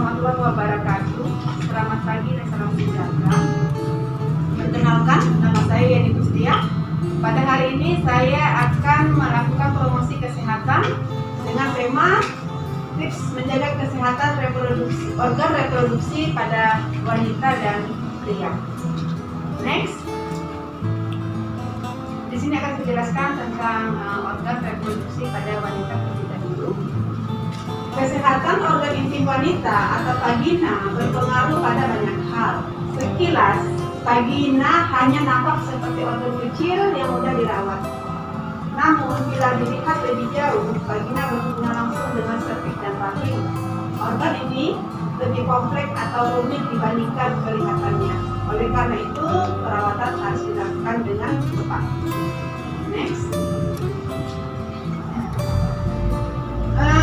warahmatullahi wabarakatuh. Selamat pagi dan salam sejahtera. Perkenalkan, nama saya Yani Kustia. Pada hari ini saya akan melakukan promosi kesehatan dengan tema tips menjaga kesehatan organ reproduksi pada wanita dan pria. Next. Di sini akan saya jelaskan tentang organ reproduksi pada wanita terlebih dahulu. Kesehatan organ intim wanita atau vagina berpengaruh pada banyak hal. Sekilas, vagina hanya nampak seperti organ kecil yang mudah dirawat. Namun, bila dilihat lebih jauh, vagina berhubungan langsung dengan serviks dan rahim. Organ ini lebih kompleks atau rumit dibandingkan kelihatannya. Oleh karena itu, perawatan harus dilakukan dengan tepat. Next.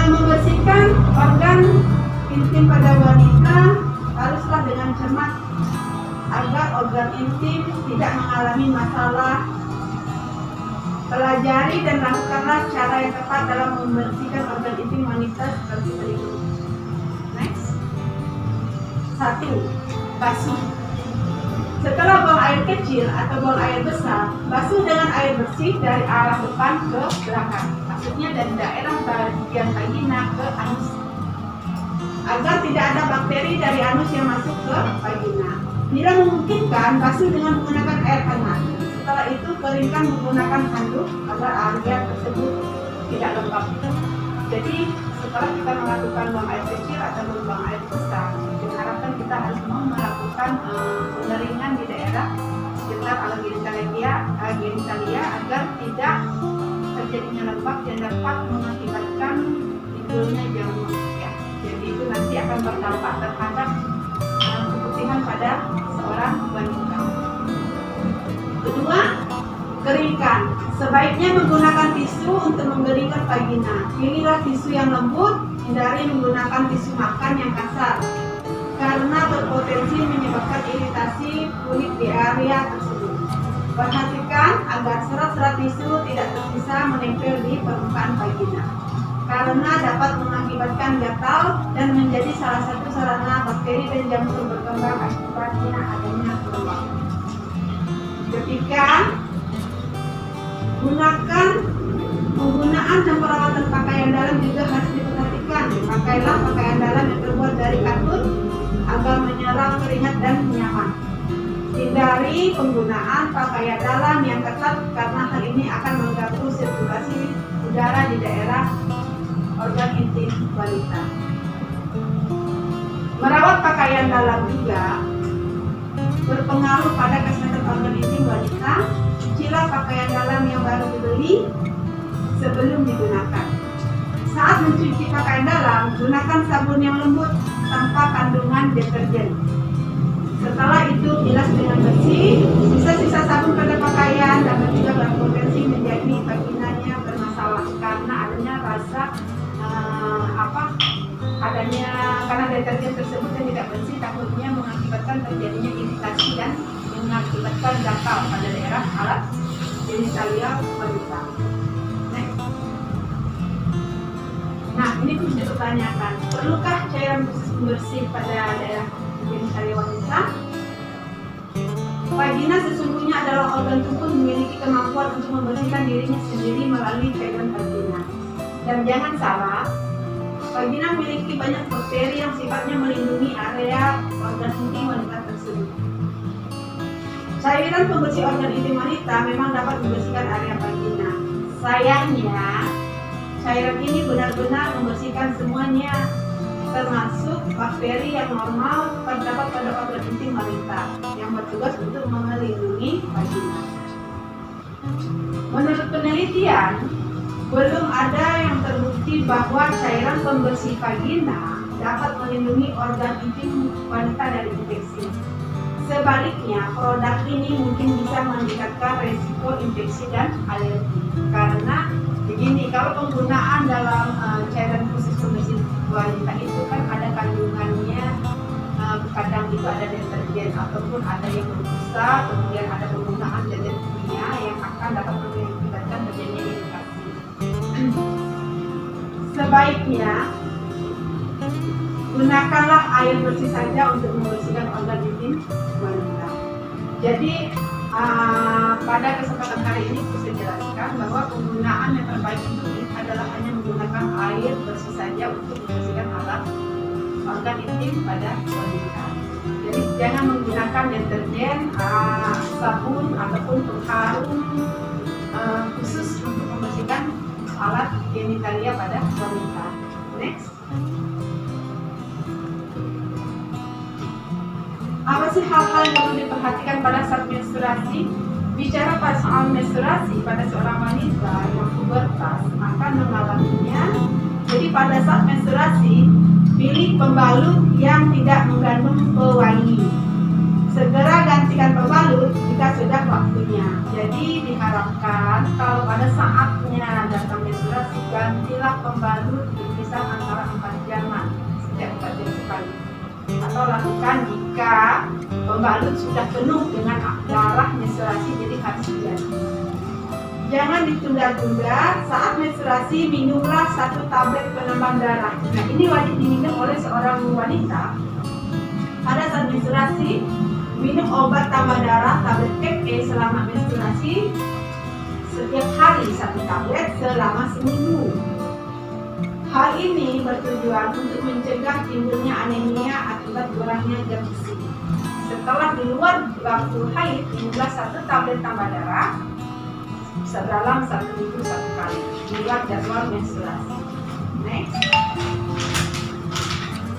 Membersihkan organ intim pada wanita haruslah dengan cermat agar organ intim tidak mengalami masalah. Pelajari dan lakukanlah cara yang tepat dalam membersihkan organ intim wanita seperti berikut. Next. 1. Basuh. Setelah buang air kecil atau buang air besar, basuh dengan air bersih dari arah depan ke belakang. Maksudnya dari daerah bagian vagina ke anus, agar tidak ada bakteri dari anus yang masuk ke vagina. Bila memungkinkan, basuh dengan menggunakan air hangat. Setelah itu keringkan menggunakan handuk agar area tersebut tidak lembab. Jadi setelah kita melakukan buang air kecil atau buang air besar, diharapkan kita harus melakukan pengeringan di daerah sekitar alat genitalia agar tidak terjadinya lembab yang dapat mengakibatkan timbulnya jamur. Ya, jadi itu nanti akan berdampak terhadap keputihan pada seorang wanita. Kedua, keringkan. Sebaiknya menggunakan tisu untuk mengeringkan vagina. Pilihlah tisu yang lembut, hindari menggunakan tisu makan yang kasar, karena berpotensi menyebabkan iritasi kulit di area tersebut. Perhatikan agar serat-serat tisu tidak tersisa menempel di permukaan vagina, karena dapat mengakibatkan gatal dan menjadi salah satu sarana bakteri dan jamur berkembang akibatnya adanya keluar. Ketiga, penggunaan dan perawatan pakaian dalam juga harus diperhatikan. Pakailah pakaian dalam yang terbuat dari katun agar menyerap keringat dan nyaman. Hindari penggunaan pakaian dalam yang ketat karena hal ini akan mengganggu sirkulasi udara di daerah organ intim wanita. Merawat pakaian dalam juga berpengaruh pada kesehatan organ intim wanita. Cucilah pakaian dalam yang baru dibeli sebelum digunakan. Saat mencuci pakaian dalam, gunakan sabun yang lembut tanpa kandungan deterjen. Setelah itu bilas dengan bersih. Sisa-sisa sabun pada pakaian dapat juga berpotensi menjadi vaginanya bermasalah karena adanya karena deterjen tersebut yang tidak bersih, takutnya mengakibatkan terjadinya iritasi dan mengakibatkan gatal pada daerah alat genitalia wanita. Nah, ini bisa ditanyakan, perlukah cairan khusus pembersih pada daerah genitalia wanita? Vagina sesungguhnya adalah organ tubuh memiliki kemampuan untuk membersihkan dirinya sendiri melalui cairan vagina. Dan jangan salah, vagina memiliki banyak bakteri yang sifatnya melindungi area organ intim wanita tersebut. Cairan pembersih organ intim wanita memang dapat membersihkan area vagina. Sayangnya, cairan ini benar-benar membersihkan semuanya, termasuk bakteri yang normal terdapat pada organ intim wanita yang bertugas untuk melindungi vagina. Menurut penelitian, belum ada yang terbukti bahwa cairan pembersih vagina dapat melindungi organ intim wanita dari infeksi. Sebaliknya, produk ini mungkin bisa meningkatkan resiko infeksi dan alergi. Karena begini, kalau penggunaan dalam cairan khusus pembersih wanita itu kan ada kandungannya, kadang itu ada deterjen ataupun ada yang berbusa, kemudian ada penggunaan zat kimia yang akan dapat mengakibatkan terjadinya iritasi. Sebaiknya gunakanlah air bersih saja untuk membersihkan organ intim wanita. Jadi pada kesempatan hari ini saya jelaskan bahwa penggunaan yang terbaik itu adalah hanya menggunakan air bersih saja untuk membersihkan alat organ intim pada wanita. Jadi jangan menggunakan deterjen, sabun ataupun pengharum khusus untuk membersihkan alat genitalia pada wanita. Next. Apa sih hal-hal yang perlu diperhatikan pada saat menstruasi? Bicara pada soal menstruasi pada seorang wanita yang pubertas akan mengalaminya. Jadi pada saat menstruasi, pilih pembalut yang tidak mengandung pewangi. Segera gantikan pembalut jika sudah waktunya. Jadi diharapkan kalau pada saatnya datang menstruasi, gantilah pembalut berkisar antara 4 jaman setiap 4 jam sekali. Atau lakukan jika pembalut sudah penuh dengan darah menstruasi, jadi harus diganti. Jangan ditunda-tunda. Saat menstruasi minumlah 1 tablet penambah darah. Nah, ini wajib diminum oleh seorang wanita. Pada saat menstruasi, minum obat tambah darah tablet FE selama menstruasi setiap hari 1 tablet selama seminggu. Hal ini bertujuan untuk mencegah timbulnya anemia akibat kurangnya zat besi. Setelah di luar waktu haid, minumlah 1 tablet tambah darah dalam 1 minggu 1 kali di luar jadwal menstruasi. Next.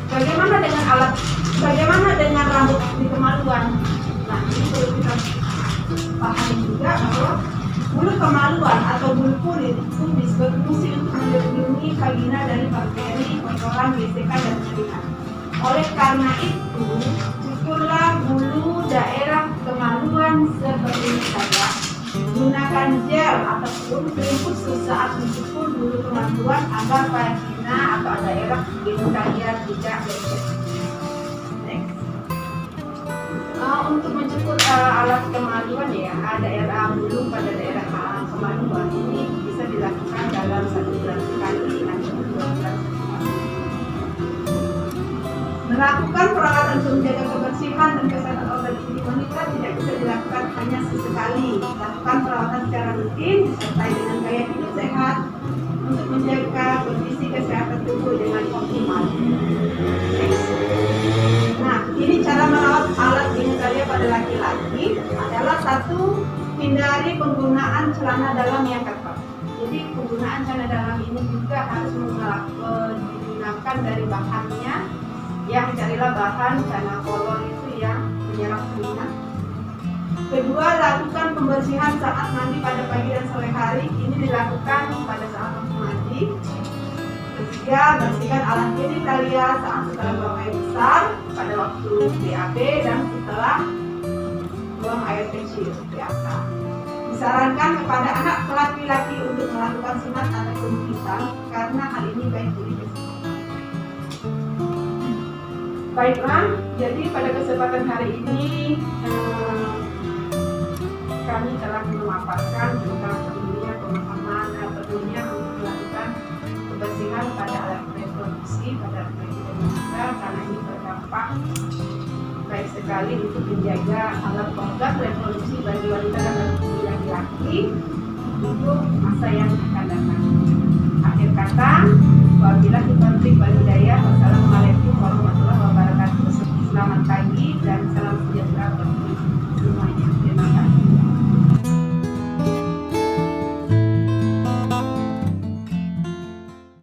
Bagaimana dengan rambut di kemaluan? Nah, ini perlu kita pahami juga bahwa bulu kemaluan atau bulu pubis berfungsi untuk melindungi vagina dari bakteri, kotoran, gesekan, dan keringat. Oleh karena itu, cukurlah bulu daerah kemaluan seperti ini saja. Gunakan gel ataupun krim khusus saat mencukur bulu kemaluan agar vagina atau daerah genitalia tidak lecet. Untuk mencukur alat kemaluan ya, daerah bulu pada daerah kemaluan ini bisa dilakukan dalam 1 bulan sekali atau 2 bulan sekali. Melakukan perawatan untuk menjaga kebersihan dan kesehatan organ intim wanita tidak bisa dilakukan hanya sesekali. Lakukan perawatan secara rutin disertai dengan gaya hidup sehat untuk menjaga kondisi kesehatan tubuh dengan optimal. Nah, ini cara merawat alat genitalia pada laki-laki adalah 1, hindari penggunaan celana dalam yang ketat. Jadi penggunaan celana dalam ini juga harus digunakan dari bahannya yang carilah bahan celana kolor itu yang menyerap keringat. Kedua, lakukan pembersihan saat mandi pada pagi dan sore hari. Ini dilakukan pada saat mandi. Ketiga, bersihkan alat genitalia saat setelah buang air besar pada waktu BAB dan setelah buang air kecil biasa. Disarankan kepada anak laki-laki untuk melakukan sunat ataupun hitam karena hal ini baik bagi kesehatan. Baiklah, jadi pada kesempatan hari ini kami telah memaparkan tentang perlunya pemahaman perlunya untuk melakukan kebersihan pada alat reproduksi pada wanita karena ini berdampak baik sekali untuk menjaga alat organ reproduksi bagi wanita dan bagi laki-laki untuk masa yang akan datang. Akhir kata, wabillahi taufiq wal hidayah.